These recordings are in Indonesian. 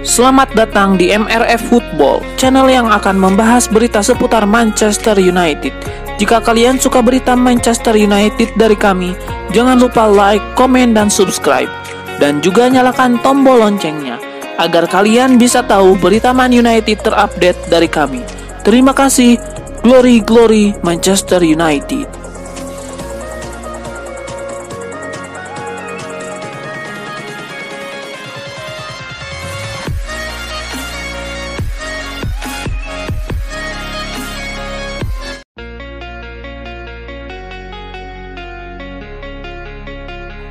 Selamat datang di MRF Football, channel yang akan membahas berita seputar Manchester United. Jika kalian suka berita Manchester United dari kami, jangan lupa like, komen, dan subscribe. Dan juga nyalakan tombol loncengnya, agar kalian bisa tahu berita Man United terupdate dari kami. Terima kasih, Glory Glory Manchester United.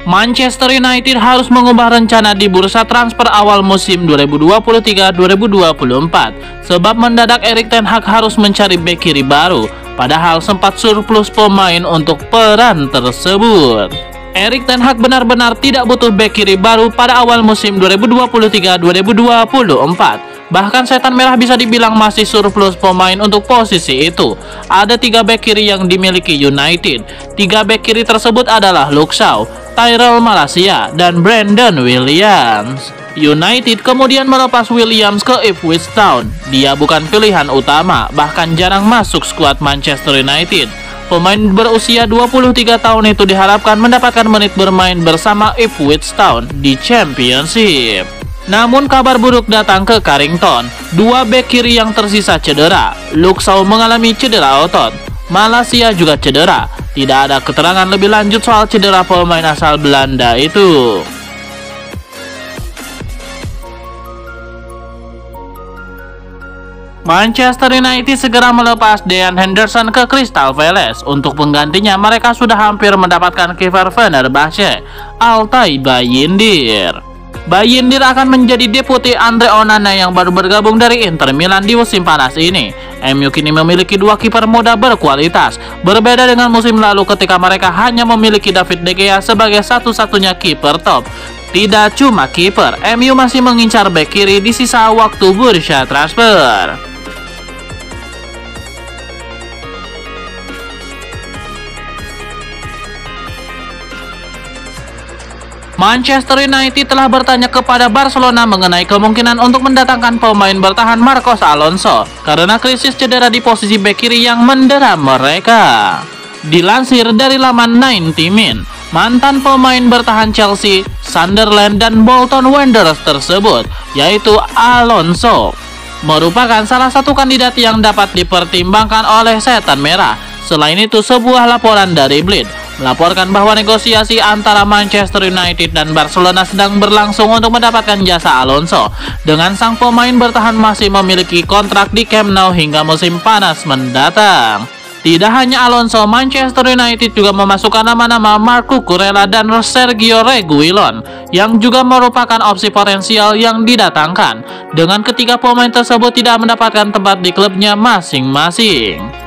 Manchester United harus mengubah rencana di bursa transfer awal musim 2023-2024 sebab mendadak Erik ten Hag harus mencari bek kiri baru, padahal sempat surplus pemain untuk peran tersebut. Erik ten Hag benar-benar tidak butuh bek kiri baru pada awal musim 2023-2024. Bahkan setan merah bisa dibilang masih surplus pemain untuk posisi itu. Ada 3 bek kiri yang dimiliki United. 3 bek kiri tersebut adalah Luke Shaw, Tyrell Malacia, dan Brandon Williams. United kemudian melepas Williams ke Ipswich Town. Dia bukan pilihan utama, bahkan jarang masuk skuad Manchester United. Pemain berusia 23 tahun itu diharapkan mendapatkan menit bermain bersama Ipswich Town di Championship. Namun kabar buruk datang ke Carrington. 2 bek kiri yang tersisa cedera. Luke Shaw mengalami cedera otot, Malacia juga cedera. Tidak ada keterangan lebih lanjut soal cedera pemain asal Belanda itu. Manchester United segera melepas Dean Henderson ke Crystal Palace. Untuk penggantinya mereka sudah hampir mendapatkan kiper Fenerbahce, Altay Bayindir. Bayindir akan menjadi deputi Andre Onana yang baru bergabung dari Inter Milan di musim panas ini. MU kini memiliki 2 kiper muda berkualitas, berbeda dengan musim lalu ketika mereka hanya memiliki David De Gea sebagai satu-satunya kiper top. Tidak cuma kiper, MU masih mengincar bek kiri di sisa waktu bursa transfer. Manchester United telah bertanya kepada Barcelona mengenai kemungkinan untuk mendatangkan pemain bertahan Marcos Alonso karena krisis cedera di posisi bek kiri yang mendera mereka. Dilansir dari laman 90 Min, mantan pemain bertahan Chelsea, Sunderland, dan Bolton Wanderers tersebut, yaitu Alonso, merupakan salah satu kandidat yang dapat dipertimbangkan oleh setan merah. Selain itu, sebuah laporan dari Bleed melaporkan bahwa negosiasi antara Manchester United dan Barcelona sedang berlangsung untuk mendapatkan jasa Alonso, dengan sang pemain bertahan masih memiliki kontrak di Camp Nou hingga musim panas mendatang. Tidak hanya Alonso, Manchester United juga memasukkan nama-nama Marc Cucurella dan Sergio Reguilon yang juga merupakan opsi potensial yang didatangkan, dengan ketiga pemain tersebut tidak mendapatkan tempat di klubnya masing-masing.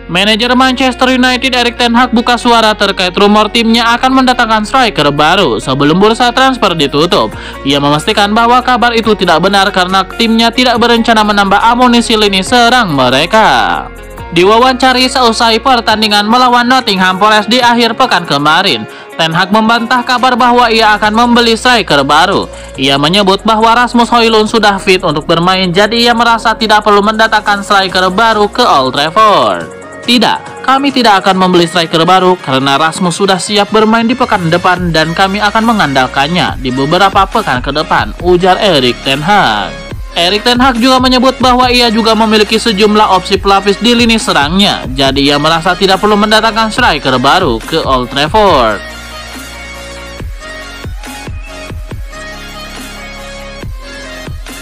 Manajer Manchester United Erik ten Hag buka suara terkait rumor timnya akan mendatangkan striker baru sebelum bursa transfer ditutup. Ia memastikan bahwa kabar itu tidak benar karena timnya tidak berencana menambah amunisi lini serang mereka. Diwawancari seusai pertandingan melawan Nottingham Forest di akhir pekan kemarin, Ten Hag membantah kabar bahwa ia akan membeli striker baru. Ia menyebut bahwa Rasmus Højlund sudah fit untuk bermain, jadi ia merasa tidak perlu mendatangkan striker baru ke Old Trafford. Tidak, kami tidak akan membeli striker baru karena Rasmus sudah siap bermain di pekan depan dan kami akan mengandalkannya di beberapa pekan ke depan, ujar Erik ten Hag. Erik ten Hag juga menyebut bahwa ia juga memiliki sejumlah opsi pelapis di lini serangnya, jadi ia merasa tidak perlu mendatangkan striker baru ke Old Trafford.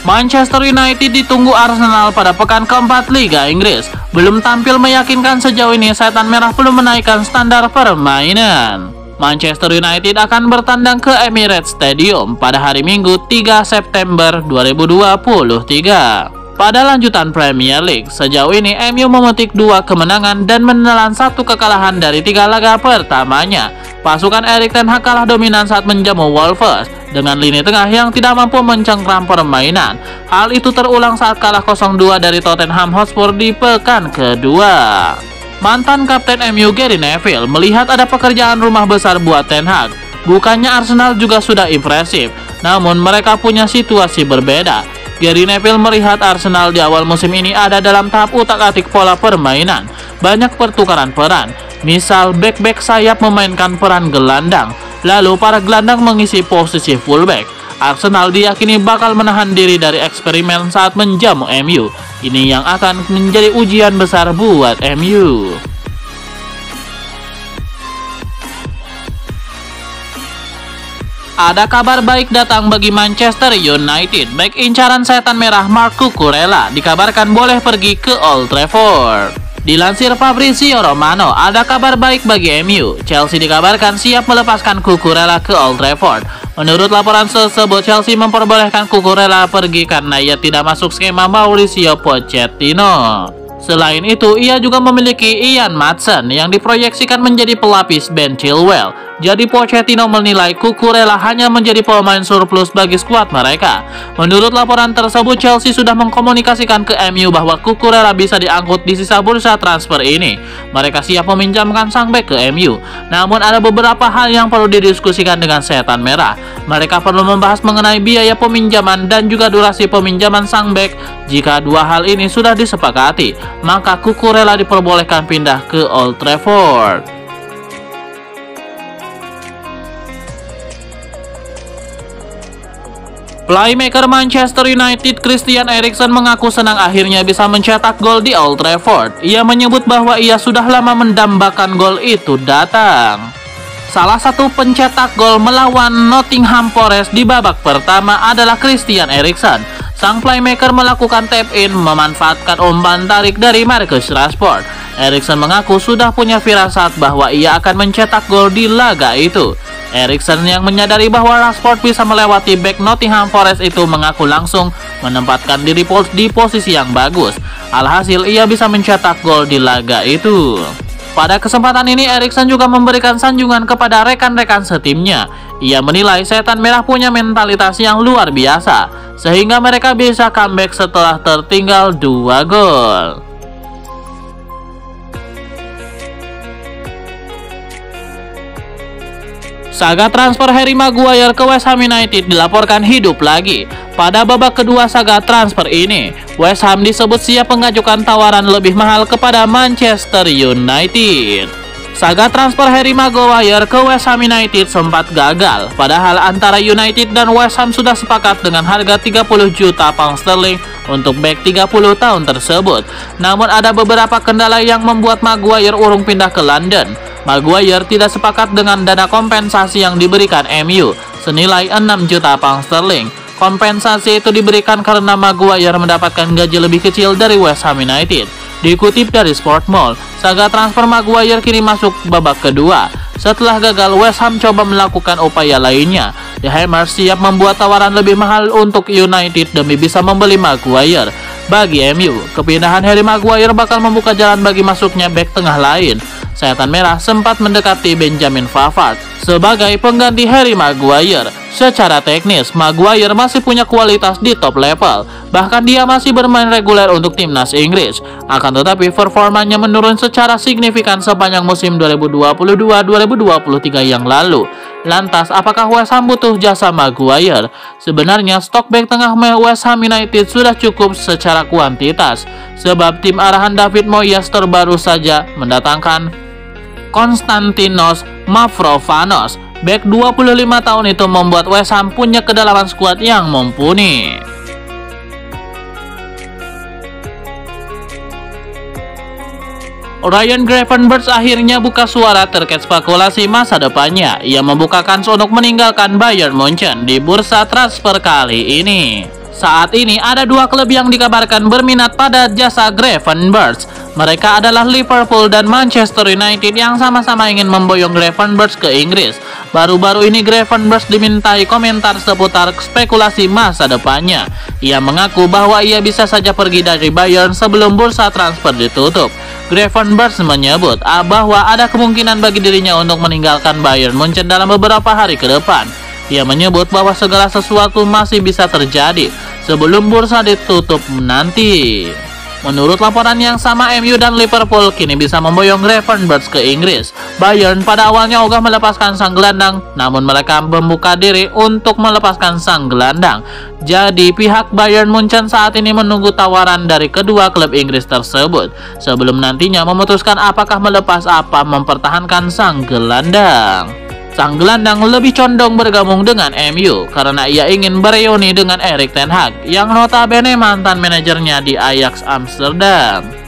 Manchester United ditunggu Arsenal pada pekan keempat Liga Inggris. Belum tampil meyakinkan sejauh ini, setan merah belum menaikkan standar permainan. Manchester United akan bertandang ke Emirates Stadium pada hari Minggu 3 September 2023. Pada lanjutan Premier League, sejauh ini MU memetik 2 kemenangan dan menelan 1 kekalahan dari 3 laga pertamanya. Pasukan Erik ten Hag kalah dominan saat menjamu Wolves dengan lini tengah yang tidak mampu mencengkram permainan. Hal itu terulang saat kalah 0-2 dari Tottenham Hotspur di pekan kedua. Mantan Kapten MU Gary Neville melihat ada pekerjaan rumah besar buat Ten Hag. Bukannya Arsenal juga sudah impresif, namun mereka punya situasi berbeda. Gary Neville melihat Arsenal di awal musim ini ada dalam tahap utak-atik pola permainan. Banyak pertukaran peran, misal back-back sayap memainkan peran gelandang, lalu para gelandang mengisi posisi fullback. Arsenal diyakini bakal menahan diri dari eksperimen saat menjamu MU. Ini yang akan menjadi ujian besar buat MU. Ada kabar baik datang bagi Manchester United. Bek incaran setan merah Marc Cucurella dikabarkan boleh pergi ke Old Trafford. Dilansir Fabrizio Romano, ada kabar baik bagi MU. Chelsea dikabarkan siap melepaskan Cucurella ke Old Trafford. Menurut laporan tersebut, Chelsea memperbolehkan Cucurella pergi karena ia tidak masuk skema Mauricio Pochettino. Selain itu, ia juga memiliki Ian Maatsen yang diproyeksikan menjadi pelapis Ben Chilwell. Jadi Pochettino menilai Cucurella hanya menjadi pemain surplus bagi skuad mereka. Menurut laporan tersebut, Chelsea sudah mengkomunikasikan ke MU bahwa Cucurella bisa diangkut di sisa bursa transfer ini. Mereka siap meminjamkan sang bek ke MU. Namun ada beberapa hal yang perlu didiskusikan dengan setan merah. Mereka perlu membahas mengenai biaya peminjaman dan juga durasi peminjaman sang bek. Jika dua hal ini sudah disepakati, maka Cucurella diperbolehkan pindah ke Old Trafford. Playmaker Manchester United Christian Eriksen mengaku senang akhirnya bisa mencetak gol di Old Trafford. Ia menyebut bahwa ia sudah lama mendambakan gol itu datang. Salah satu pencetak gol melawan Nottingham Forest di babak pertama adalah Christian Eriksen. Sang playmaker melakukan tap-in memanfaatkan umpan tarik dari Marcus Rashford. Eriksen mengaku sudah punya firasat bahwa ia akan mencetak gol di laga itu. Eriksen yang menyadari bahwa Rashford bisa melewati bek Nottingham Forest itu mengaku langsung menempatkan diri di posisi yang bagus. Alhasil ia bisa mencetak gol di laga itu. Pada kesempatan ini Eriksen juga memberikan sanjungan kepada rekan-rekan setimnya. Ia menilai setan merah punya mentalitas yang luar biasa, sehingga mereka bisa comeback setelah tertinggal 2 gol. Saga transfer Harry Maguire ke West Ham United dilaporkan hidup lagi. Pada babak kedua saga transfer ini, West Ham disebut siap mengajukan tawaran lebih mahal kepada Manchester United. Saga transfer Harry Maguire ke West Ham United sempat gagal, padahal antara United dan West Ham sudah sepakat dengan harga 30 juta pound sterling untuk bek 30 tahun tersebut. Namun ada beberapa kendala yang membuat Maguire urung pindah ke London. Maguire tidak sepakat dengan dana kompensasi yang diberikan MU senilai 6 juta pound sterling. Kompensasi itu diberikan karena Maguire mendapatkan gaji lebih kecil dari West Ham United. Dikutip dari Sportmall, saga transfer Maguire kini masuk babak kedua. Setelah gagal, West Ham coba melakukan upaya lainnya. The Hammers siap membuat tawaran lebih mahal untuk United demi bisa membeli Maguire. Bagi MU, kepindahan Harry Maguire bakal membuka jalan bagi masuknya bek tengah lain. Setan merah sempat mendekati Benjamin Pavard sebagai pengganti Harry Maguire. Secara teknis, Maguire masih punya kualitas di top level. Bahkan dia masih bermain reguler untuk timnas Inggris. Akan tetapi performanya menurun secara signifikan sepanjang musim 2022-2023 yang lalu. Lantas, apakah West Ham butuh jasa Maguire? Sebenarnya stok bek tengah West Ham United sudah cukup secara kuantitas, sebab tim arahan David Moyes terbaru saja mendatangkan Konstantinos Mavropanos. Bek 25 tahun itu membuat West Ham punya kedalaman skuad yang mumpuni. Ryan Gravenberch akhirnya buka suara terkait spekulasi masa depannya. Ia membuka kans untuk meninggalkan Bayern Munchen di bursa transfer kali ini. Saat ini ada dua klub yang dikabarkan berminat pada jasa Gravenberch. Mereka adalah Liverpool dan Manchester United yang sama-sama ingin memboyong Gravenberch ke Inggris. Baru-baru ini Gravenberch dimintai komentar seputar spekulasi masa depannya. Ia mengaku bahwa ia bisa saja pergi dari Bayern sebelum bursa transfer ditutup. Gravenberch menyebut bahwa ada kemungkinan bagi dirinya untuk meninggalkan Bayern Munchen dalam beberapa hari ke depan. Ia menyebut bahwa segala sesuatu masih bisa terjadi sebelum bursa ditutup nanti. Menurut laporan yang sama, MU dan Liverpool kini bisa memboyong Gravenberch ke Inggris. Bayern pada awalnya ogah melepaskan sang gelandang, namun mereka membuka diri untuk melepaskan sang gelandang. Jadi pihak Bayern Munchen saat ini menunggu tawaran dari kedua klub Inggris tersebut sebelum nantinya memutuskan apakah melepas apa mempertahankan sang gelandang. Sang gelandang lebih condong bergabung dengan MU karena ia ingin bereuni dengan Erik ten Hag yang notabene mantan manajernya di Ajax Amsterdam.